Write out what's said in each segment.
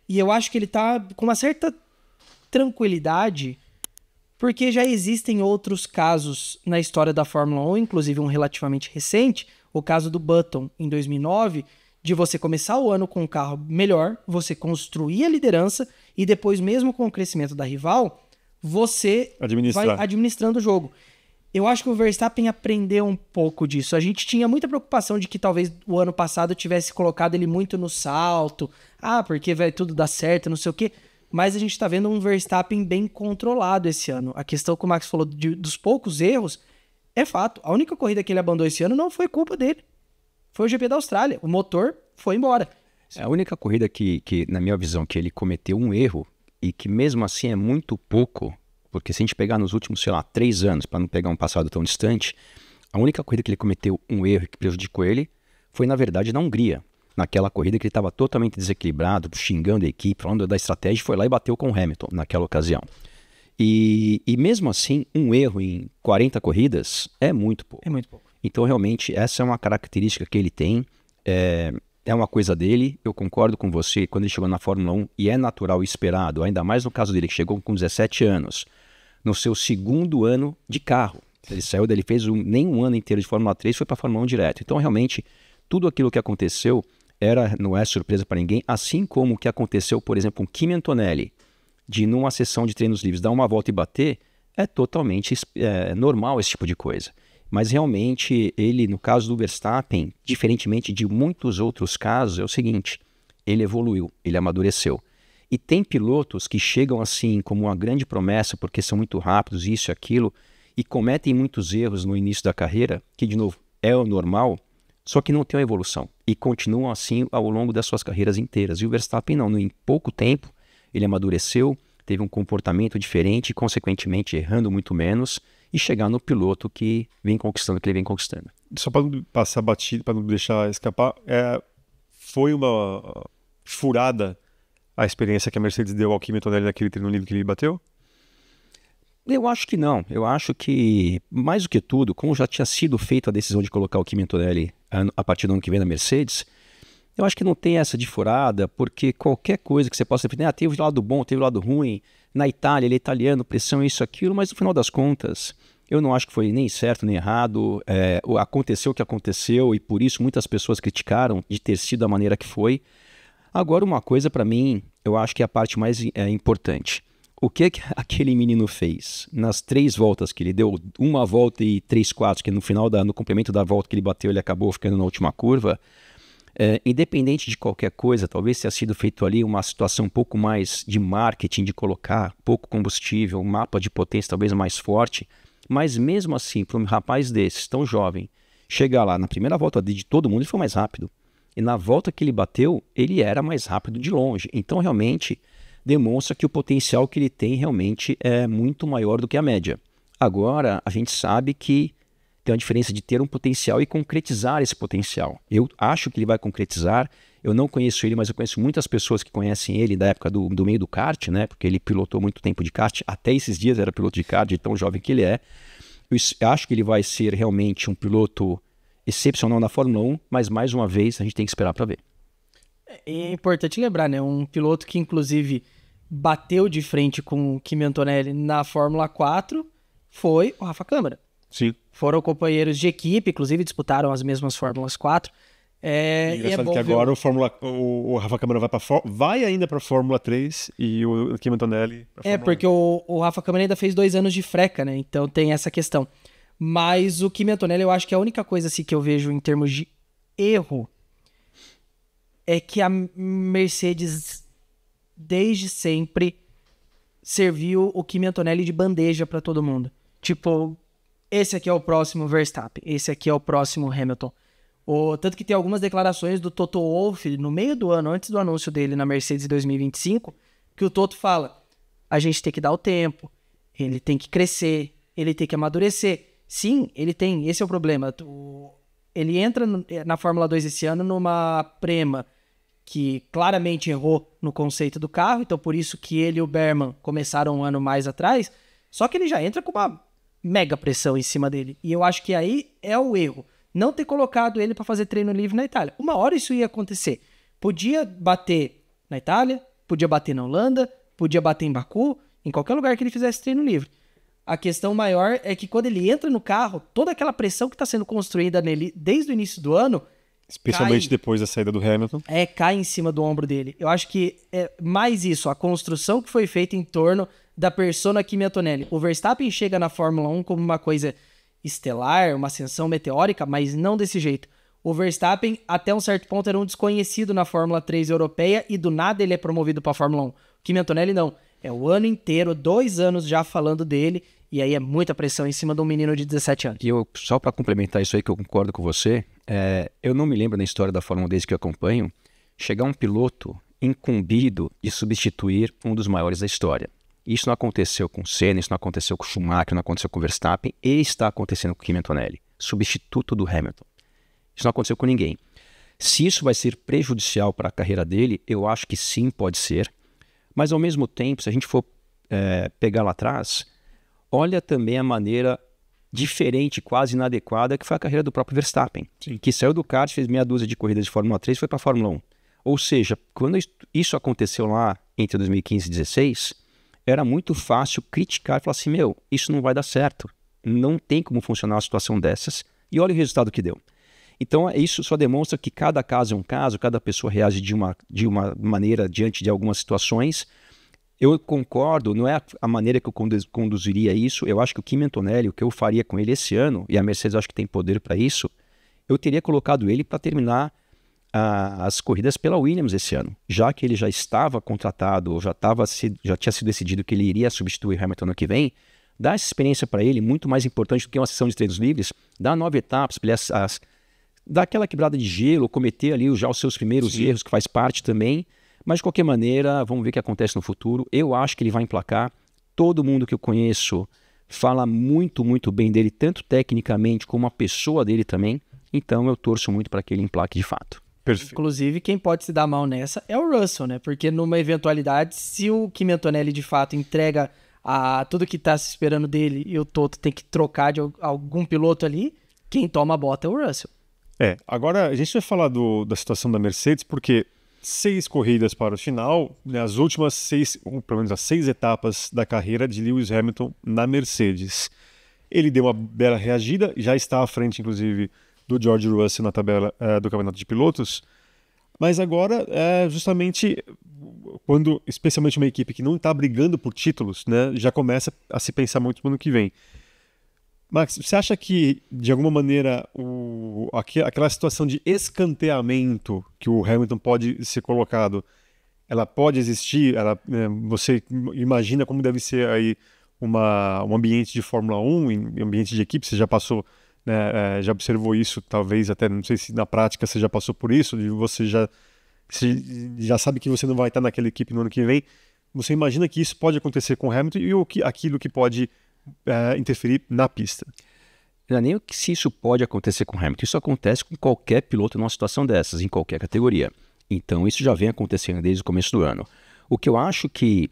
E eu acho que ele tá com uma certa tranquilidade, porque já existem outros casos na história da Fórmula 1, inclusive um relativamente recente, o caso do Button, em 2009, de você começar o ano com um carro melhor, você construir a liderança e depois, mesmo com o crescimento da rival, você vai administrando o jogo. Eu acho que o Verstappen aprendeu um pouco disso. A gente tinha muita preocupação de que talvez o ano passado tivesse colocado ele muito no salto. Porque vai tudo dar certo, não sei o quê. Mas a gente tá vendo um Verstappen bem controlado esse ano. A questão que o Max falou dos poucos erros é fato. A única corrida que ele abandonou esse ano não foi culpa dele. Foi o GP da Austrália. O motor foi embora. A única corrida que, na minha visão, que ele cometeu um erro e que mesmo assim é muito pouco, porque se a gente pegar nos últimos, 3 anos, para não pegar um passado tão distante, a única corrida que ele cometeu um erro que prejudicou ele foi, na verdade, na Hungria. Naquela corrida que ele estava totalmente desequilibrado, xingando a equipe, falando da estratégia, foi lá e bateu com o Hamilton naquela ocasião. E mesmo assim, um erro em 40 corridas é muito pouco. É muito pouco. Então, realmente, essa é uma característica que ele tem, é uma coisa dele. Eu concordo com você, quando ele chegou na Fórmula 1, e é natural e esperado, ainda mais no caso dele, que chegou com 17 anos, no seu segundo ano de carro. Ele saiu dele, fez nem um ano inteiro de Fórmula 3, foi para a Fórmula 1 direto. Então, realmente, tudo aquilo que aconteceu não é surpresa para ninguém, assim como o que aconteceu, por exemplo, com o Kimi Antonelli, de numa sessão de treinos livres dar uma volta e bater, é totalmente normal esse tipo de coisa. Mas realmente ele, no caso do Verstappen, diferentemente de muitos outros casos, é o seguinte, ele evoluiu, ele amadureceu. E tem pilotos que chegam assim como uma grande promessa porque são muito rápidos, isso e aquilo, e cometem muitos erros no início da carreira, que de novo é o normal, só que não tem uma evolução. E continuam assim ao longo das suas carreiras inteiras. E o Verstappen não, em pouco tempo ele amadureceu, teve um comportamento diferente, consequentemente errando muito menos, e chegar no piloto que vem conquistando o que ele vem conquistando. Só para não passar batido, para não deixar escapar, foi uma furada a experiência que a Mercedes deu ao Kimi Antonelli naquele treino livre que ele bateu? Eu acho que não. Eu acho que, mais do que tudo, como já tinha sido feita a decisão de colocar o Kimi Antonelli a partir do ano que vem na Mercedes, eu acho que não tem essa de furada, porque qualquer coisa que você possa defender, teve o lado bom, teve o lado ruim, na Itália, ele é italiano, pressão, isso, aquilo, mas no final das contas, eu não acho que foi nem certo nem errado, aconteceu o que aconteceu e por isso muitas pessoas criticaram de ter sido da maneira que foi. Agora, uma coisa para mim, eu acho que é a parte mais importante. O que aquele menino fez nas 3 voltas que ele deu, uma volta e 3/4, que no final, no complemento da volta que ele bateu, ele acabou ficando na última curva, independente de qualquer coisa, talvez tenha sido feito ali uma situação um pouco mais de marketing, de colocar pouco combustível, um mapa de potência talvez mais forte, mas mesmo assim, para um rapaz desses, tão jovem, chegar lá na primeira volta de todo mundo, ele foi mais rápido. E na volta que ele bateu, ele era mais rápido de longe. Então, realmente, demonstra que o potencial que ele tem realmente é muito maior do que a média. Agora, a gente sabe que tem uma diferença de ter um potencial e concretizar esse potencial. Eu acho que ele vai concretizar. Eu não conheço ele, mas eu conheço muitas pessoas que conhecem ele da época do meio do kart, né? Porque ele pilotou muito tempo de kart. Até esses dias era piloto de kart, de tão jovem que ele é. Eu acho que ele vai ser realmente um piloto excepcional na Fórmula 1, mas mais uma vez a gente tem que esperar para ver. É importante lembrar, né? Um piloto que inclusive bateu de frente com o Kimi Antonelli na Fórmula 4 foi o Rafa Câmara. Sim. Foram companheiros de equipe, inclusive disputaram as mesmas Fórmulas 4. Engraçado que agora o Rafa Câmara vai ainda para a Fórmula 3 e o Kimi Antonelli para a Fórmula 1. Porque o Rafa Câmara ainda fez 2 anos de freca, né? Então tem essa questão. Mas o Kimi Antonelli, eu acho que a única coisa assim, que eu vejo em termos de erro é que a Mercedes, desde sempre, serviu o Kimi Antonelli de bandeja para todo mundo. Tipo, esse aqui é o próximo Verstappen, esse aqui é o próximo Hamilton. Tanto que tem algumas declarações do Toto Wolff no meio do ano, antes do anúncio dele na Mercedes 2025, que o Toto fala, a gente tem que dar o tempo, ele tem que crescer, ele tem que amadurecer. Sim, ele tem, esse é o problema. Ele entra na Fórmula 2 esse ano numa Prema que claramente errou no conceito do carro, então por isso que ele e o Berman começaram um ano mais atrás, só que ele já entra com uma mega pressão em cima dele. E eu acho que aí é o erro. Não ter colocado ele para fazer treino livre na Itália. Uma hora isso ia acontecer. Podia bater na Itália, podia bater na Holanda, podia bater em Baku, em qualquer lugar que ele fizesse treino livre. A questão maior é que quando ele entra no carro, toda aquela pressão que está sendo construída nele desde o início do ano... Especialmente depois da saída do Hamilton. Cai em cima do ombro dele. Eu acho que é mais isso, a construção que foi feita em torno da persona Kimi Antonelli. O Verstappen chega na Fórmula 1 como uma coisa estelar, uma ascensão meteórica, mas não desse jeito. O Verstappen, até um certo ponto, era um desconhecido na Fórmula 3 europeia e do nada ele é promovido para a Fórmula 1. O Kimi Antonelli não. É o ano inteiro, 2 anos já falando dele, e aí é muita pressão em cima de um menino de 17 anos. E só para complementar isso aí que eu concordo com você, eu não me lembro na história da Fórmula 1 desde que eu acompanho, chegar um piloto incumbido de substituir um dos maiores da história. Isso não aconteceu com o Senna, isso não aconteceu com o Schumacher, não aconteceu com o Verstappen, e está acontecendo com o Kimi Antonelli, substituto do Hamilton. Isso não aconteceu com ninguém. Se isso vai ser prejudicial para a carreira dele, eu acho que sim, pode ser. Mas ao mesmo tempo, se a gente for pegar lá atrás, olha também a maneira diferente, quase inadequada, que foi a carreira do próprio Verstappen, que saiu do kart, fez meia dúzia de corridas de Fórmula 3 e foi para a Fórmula 1. Ou seja, quando isso aconteceu lá entre 2015 e 2016, era muito fácil criticar e falar assim, isso não vai dar certo, não tem como funcionar uma situação dessas, e olha o resultado que deu. Então isso só demonstra que cada caso é um caso, cada pessoa reage de uma maneira diante de algumas situações. Eu concordo, não é a maneira que eu conduziria isso. Eu acho que o Kimi Antonelli, o que eu faria com ele esse ano, e a Mercedes acho que tem poder para isso, eu teria colocado ele para terminar as corridas pela Williams esse ano, já que ele já estava contratado, já tinha sido decidido que ele iria substituir Hamilton no que vem. Dá essa experiência para ele, muito mais importante do que uma sessão de treinos livres, dá 9 etapas, dá aquela quebrada de gelo, cometer ali já os seus primeiros erros, que faz parte também. Mas, de qualquer maneira, vamos ver o que acontece no futuro. Eu acho que ele vai emplacar. Todo mundo que eu conheço fala muito, muito bem dele, tanto tecnicamente como a pessoa dele também. Então, eu torço muito para que ele emplaque de fato. Perfeito. Inclusive, quem pode se dar mal nessa é o Russell, né? Porque numa eventualidade, se o Kimi Antonelli de fato entrega tudo que está se esperando dele e o Toto tem que trocar de algum piloto ali, quem toma a bota é o Russell. Agora a gente vai falar da situação da Mercedes, porque 6 corridas para o final, né, as últimas 6, pelo menos as 6 etapas da carreira de Lewis Hamilton na Mercedes. Ele deu uma bela reagida, já está à frente, inclusive, do George Russell na tabela do Campeonato de Pilotos, mas agora justamente quando, especialmente uma equipe que não está brigando por títulos, né, já começa a se pensar muito no ano que vem. Max, você acha que, de alguma maneira, aquela situação de escanteamento que o Hamilton pode ser colocado, ela pode existir? Você imagina como deve ser aí um ambiente de Fórmula 1, em ambiente de equipe? Você já passou, né, já observou isso, talvez até, não sei se na prática você já passou por isso, você já sabe que você não vai estar naquela equipe no ano que vem. Você imagina que isso pode acontecer com o Hamilton e aquilo que pode interferir na pista? Não é nem se isso pode acontecer com o Hamilton, isso acontece com qualquer piloto numa situação dessas, em qualquer categoria. Então isso já vem acontecendo desde o começo do ano. O que eu acho que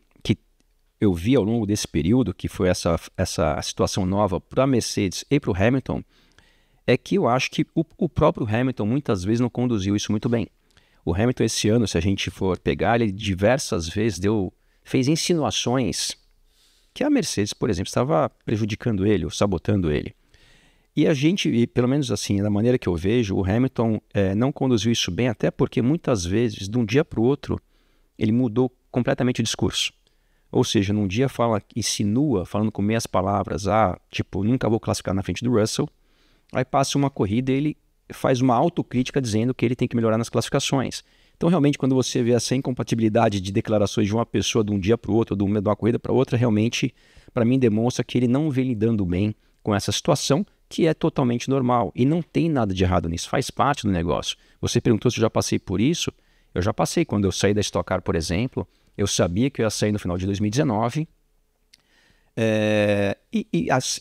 eu vi ao longo desse período, que foi essa situação nova para a Mercedes e para o Hamilton, é que eu acho que o próprio Hamilton muitas vezes não conduziu isso muito bem. O Hamilton esse ano, se a gente for pegar, ele diversas vezes fez insinuações que a Mercedes, por exemplo, estava prejudicando ele ou sabotando ele. E pelo menos assim, da maneira que eu vejo, o Hamilton não conduziu isso bem, até porque muitas vezes, de um dia para o outro, ele mudou completamente o discurso. Ou seja, num dia insinua, falando com meias palavras, nunca vou classificar na frente do Russell, aí passa uma corrida e ele faz uma autocrítica dizendo que ele tem que melhorar nas classificações. Então, realmente, quando você vê essa incompatibilidade de declarações de uma pessoa de um dia para o outro, de uma corrida para outra, realmente, para mim, demonstra que ele não vem lidando bem com essa situação, que é totalmente normal. E não tem nada de errado nisso, faz parte do negócio. Você perguntou se eu já passei por isso. Eu já passei. Quando eu saí da Stock Car, por exemplo, eu sabia que eu ia sair no final de 2019.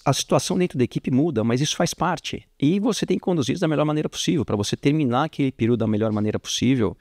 A situação dentro da equipe muda, mas isso faz parte. E você tem que conduzir isso da melhor maneira possível, para você terminar aquele período da melhor maneira possível.